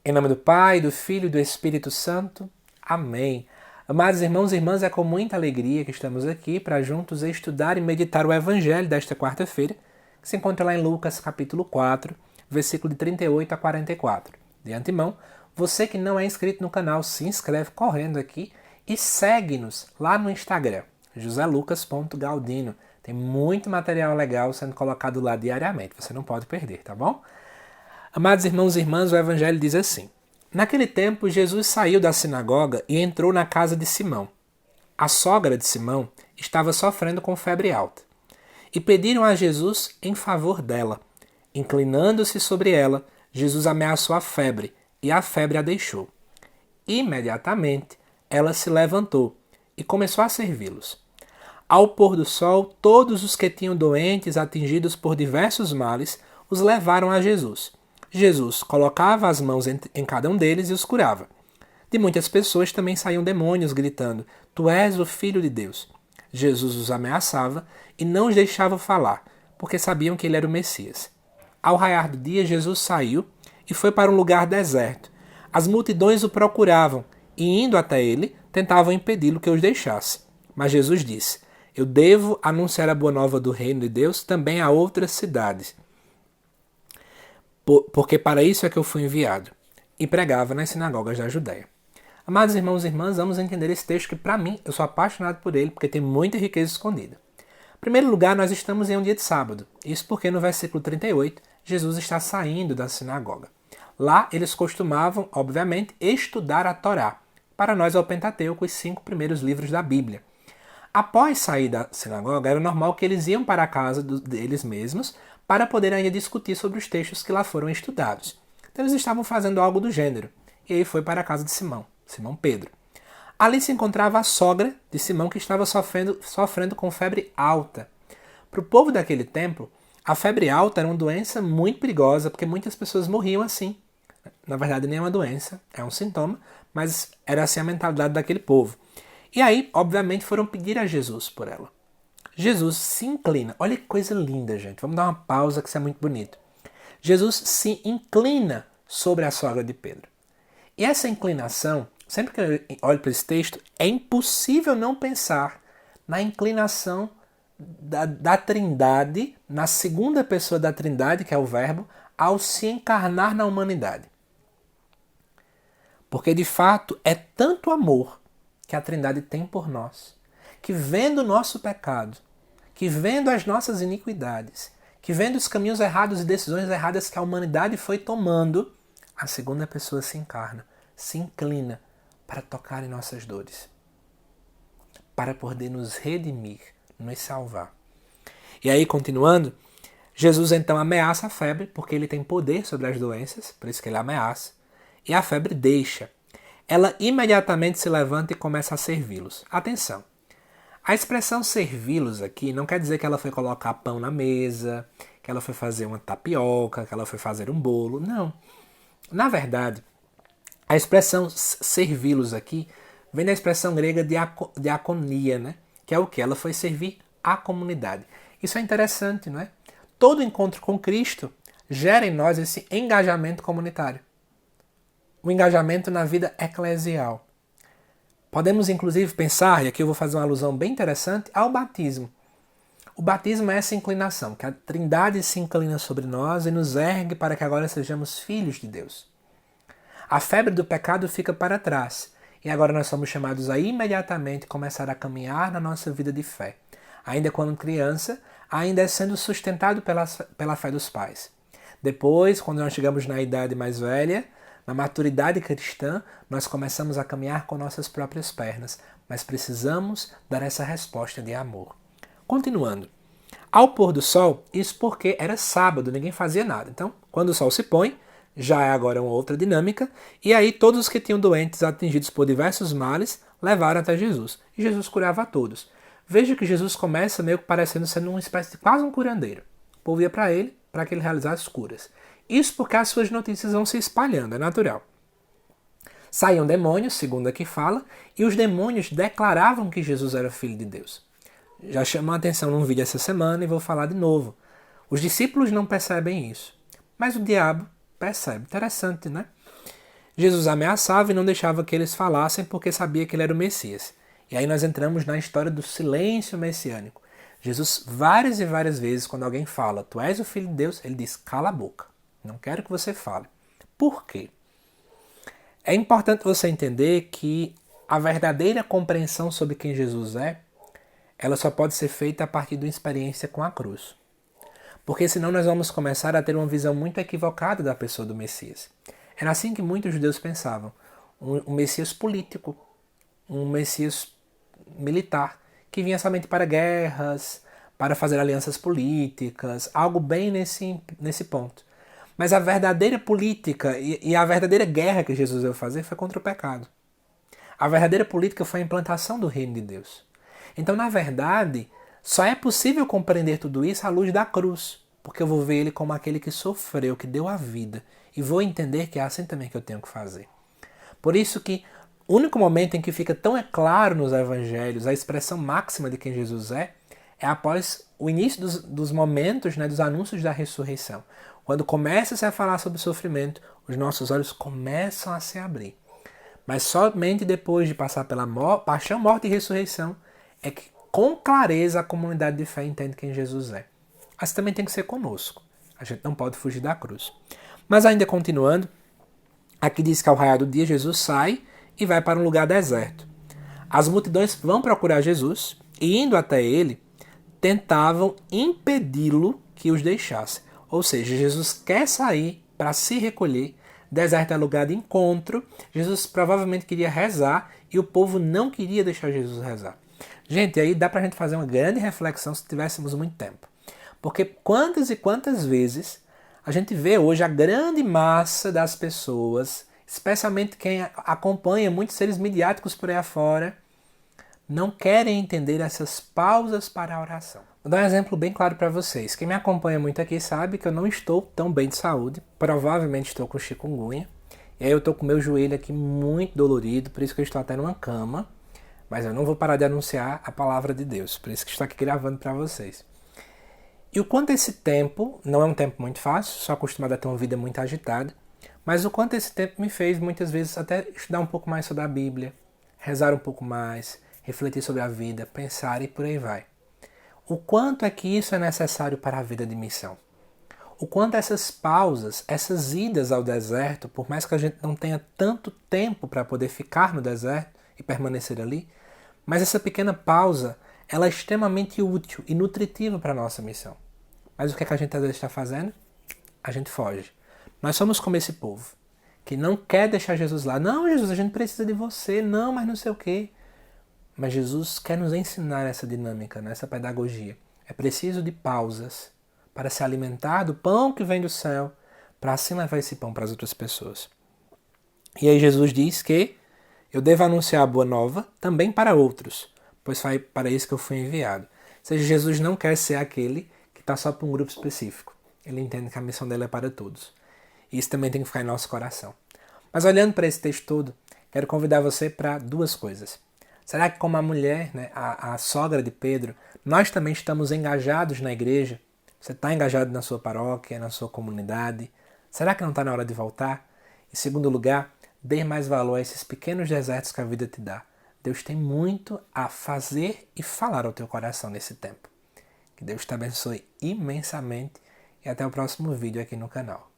Em nome do Pai, do Filho e do Espírito Santo. Amém. Amados irmãos e irmãs, é com muita alegria que estamos aqui para juntos estudar e meditar o Evangelho desta quarta-feira, que se encontra lá em Lucas capítulo 4, versículo de 38 a 44. De antemão, você que não é inscrito no canal, se inscreve correndo aqui e segue-nos lá no Instagram, joselucas.galdino. Tem muito material legal sendo colocado lá diariamente, você não pode perder, tá bom? Amados irmãos e irmãs, o Evangelho diz assim: naquele tempo, Jesus saiu da sinagoga e entrou na casa de Simão. A sogra de Simão estava sofrendo com febre alta. E pediram a Jesus em favor dela. Inclinando-se sobre ela, Jesus ameaçou a febre, e a febre a deixou. Imediatamente, ela se levantou e começou a servi-los. Ao pôr do sol, todos os que tinham doentes atingidos por diversos males os levaram a Jesus. Jesus colocava as mãos em cada um deles e os curava. De muitas pessoas também saíam demônios gritando: Tu és o Filho de Deus. Jesus os ameaçava e não os deixava falar, porque sabiam que ele era o Messias. Ao raiar do dia, Jesus saiu e foi para um lugar deserto. As multidões o procuravam e, indo até ele, tentavam impedi-lo que os deixasse. Mas Jesus disse: Eu devo anunciar a boa nova do reino de Deus também a outras cidades, porque para isso é que eu fui enviado. E pregava nas sinagogas da Judéia. Amados irmãos e irmãs, vamos entender esse texto que, para mim, eu sou apaixonado por ele, porque tem muita riqueza escondida. Em primeiro lugar, nós estamos em um dia de sábado. Isso porque no versículo 38, Jesus está saindo da sinagoga. Lá, eles costumavam, obviamente, estudar a Torá. Para nós é o Pentateuco, os 5 primeiros livros da Bíblia. Após sair da sinagoga, era normal que eles iam para a casa deles mesmos para poder ainda discutir sobre os textos que lá foram estudados. Então eles estavam fazendo algo do gênero. E aí foi para a casa de Simão Pedro. Ali se encontrava a sogra de Simão, que estava sofrendo com febre alta. Para o povo daquele tempo, a febre alta era uma doença muito perigosa, porque muitas pessoas morriam assim. Na verdade, nem é uma doença, é um sintoma, mas era assim a mentalidade daquele povo. E aí, obviamente, foram pedir a Jesus por ela. Jesus se inclina. Olha que coisa linda, gente. Vamos dar uma pausa, que isso é muito bonito. Jesus se inclina sobre a sogra de Pedro. E essa inclinação, sempre que eu olho para esse texto, é impossível não pensar na inclinação da Trindade, na segunda pessoa da Trindade, que é o Verbo, ao se encarnar na humanidade. Porque, de fato, é tanto amor que a Trindade tem por nós, que vendo o nosso pecado, que vendo as nossas iniquidades, que vendo os caminhos errados e decisões erradas que a humanidade foi tomando, a segunda pessoa se encarna, se inclina para tocar em nossas dores, para poder nos redimir, nos salvar. E aí, continuando, Jesus então ameaça a febre, porque ele tem poder sobre as doenças, por isso que ele ameaça, e a febre deixa. Ela imediatamente se levanta e começa a servi-los. Atenção! A expressão servi-los aqui não quer dizer que ela foi colocar pão na mesa, que ela foi fazer uma tapioca, que ela foi fazer um bolo. Não. Na verdade, a expressão servi-los aqui vem da expressão grega diaconia, né? Que é o que? Ela foi servir a comunidade. Isso é interessante, não é? Todo encontro com Cristo gera em nós esse engajamento comunitário. O engajamento na vida eclesial. Podemos, inclusive, pensar, e aqui eu vou fazer uma alusão bem interessante, ao batismo. O batismo é essa inclinação, que a Trindade se inclina sobre nós e nos ergue para que agora sejamos filhos de Deus. A febre do pecado fica para trás, e agora nós somos chamados a imediatamente começar a caminhar na nossa vida de fé. Ainda quando criança, ainda sendo sustentado pela fé dos pais. Depois, quando nós chegamos na idade mais velha, na maturidade cristã, nós começamos a caminhar com nossas próprias pernas, mas precisamos dar essa resposta de amor. Continuando. Ao pôr do sol, isso porque era sábado, ninguém fazia nada. Então, quando o sol se põe, já é agora uma outra dinâmica, e aí todos os que tinham doentes atingidos por diversos males levaram até Jesus, e Jesus curava a todos. Veja que Jesus começa meio que parecendo sendo uma espécie de quase um curandeiro. O povo ia para ele, para que ele realizasse curas. Isso porque as suas notícias vão se espalhando, é natural. Saíam demônios, segundo aqui fala, e os demônios declaravam que Jesus era Filho de Deus. Já chamou a atenção num vídeo essa semana e vou falar de novo. Os discípulos não percebem isso, mas o diabo percebe. Interessante, né? Jesus ameaçava e não deixava que eles falassem porque sabia que ele era o Messias. E aí nós entramos na história do silêncio messiânico. Jesus, várias e várias vezes, quando alguém fala, tu és o Filho de Deus, ele diz, cala a boca, não quero que você fale. Por quê? É importante você entender que a verdadeira compreensão sobre quem Jesus é, ela só pode ser feita a partir de uma experiência com a cruz. Porque senão nós vamos começar a ter uma visão muito equivocada da pessoa do Messias. Era assim que muitos judeus pensavam. Um Messias político, um Messias militar, que vinha somente para guerras, para fazer alianças políticas, algo bem nesse ponto. Mas a verdadeira política e a verdadeira guerra que Jesus veio fazer foi contra o pecado. A verdadeira política foi a implantação do reino de Deus. Então, na verdade, só é possível compreender tudo isso à luz da cruz, porque eu vou ver ele como aquele que sofreu, que deu a vida, e vou entender que é assim também que eu tenho que fazer. Por isso que o único momento em que fica tão claro nos evangelhos a expressão máxima de quem Jesus é após o início dos momentos, dos anúncios da ressurreição. Quando começa-se a falar sobre o sofrimento, os nossos olhos começam a se abrir. Mas somente depois de passar pela paixão, morte e ressurreição é que com clareza a comunidade de fé entende quem Jesus é. Assim também tem que ser conosco. A gente não pode fugir da cruz. Mas ainda continuando, aqui diz que ao raiar do dia Jesus sai e vai para um lugar deserto. As multidões vão procurar Jesus e, indo até ele, tentavam impedi-lo que os deixasse. Ou seja, Jesus quer sair para se recolher, deserto é lugar de encontro, Jesus provavelmente queria rezar e o povo não queria deixar Jesus rezar. Gente, aí dá pra gente fazer uma grande reflexão se tivéssemos muito tempo. Porque quantas e quantas vezes a gente vê hoje a grande massa das pessoas, especialmente quem acompanha muitos seres midiáticos por aí afora, não querem entender essas pausas para a oração. Vou dar um exemplo bem claro para vocês. Quem me acompanha muito aqui sabe que eu não estou tão bem de saúde. Provavelmente estou com chikungunya. E aí eu estou com meu joelho aqui muito dolorido, por isso que eu estou até numa cama. Mas eu não vou parar de anunciar a palavra de Deus, por isso que estou aqui gravando para vocês. E o quanto esse tempo, não é um tempo muito fácil, sou acostumado a ter uma vida muito agitada, mas o quanto esse tempo me fez muitas vezes até estudar um pouco mais sobre a Bíblia, rezar um pouco mais, refletir sobre a vida, pensar e por aí vai. O quanto é que isso é necessário para a vida de missão? O quanto essas pausas, essas idas ao deserto, por mais que a gente não tenha tanto tempo para poder ficar no deserto e permanecer ali, mas essa pequena pausa, ela é extremamente útil e nutritiva para a nossa missão. Mas o que é que a gente às vezes está fazendo? A gente foge. Nós somos como esse povo, que não quer deixar Jesus lá. Não, Jesus, a gente precisa de você. Não, mas não sei o quê. Mas Jesus quer nos ensinar essa dinâmica, essa pedagogia. É preciso de pausas para se alimentar do pão que vem do céu, para assim levar esse pão para as outras pessoas. E aí Jesus diz que eu devo anunciar a boa nova também para outros, pois foi para isso que eu fui enviado. Ou seja, Jesus não quer ser aquele que está só para um grupo específico. Ele entende que a missão dele é para todos. E isso também tem que ficar em nosso coração. Mas olhando para esse texto todo, quero convidar você para duas coisas. Será que como a mulher, a sogra de Pedro, nós também estamos engajados na igreja? Você está engajado na sua paróquia, na sua comunidade? Será que não está na hora de voltar? Em segundo lugar, dê mais valor a esses pequenos desertos que a vida te dá. Deus tem muito a fazer e falar ao teu coração nesse tempo. Que Deus te abençoe imensamente e até o próximo vídeo aqui no canal.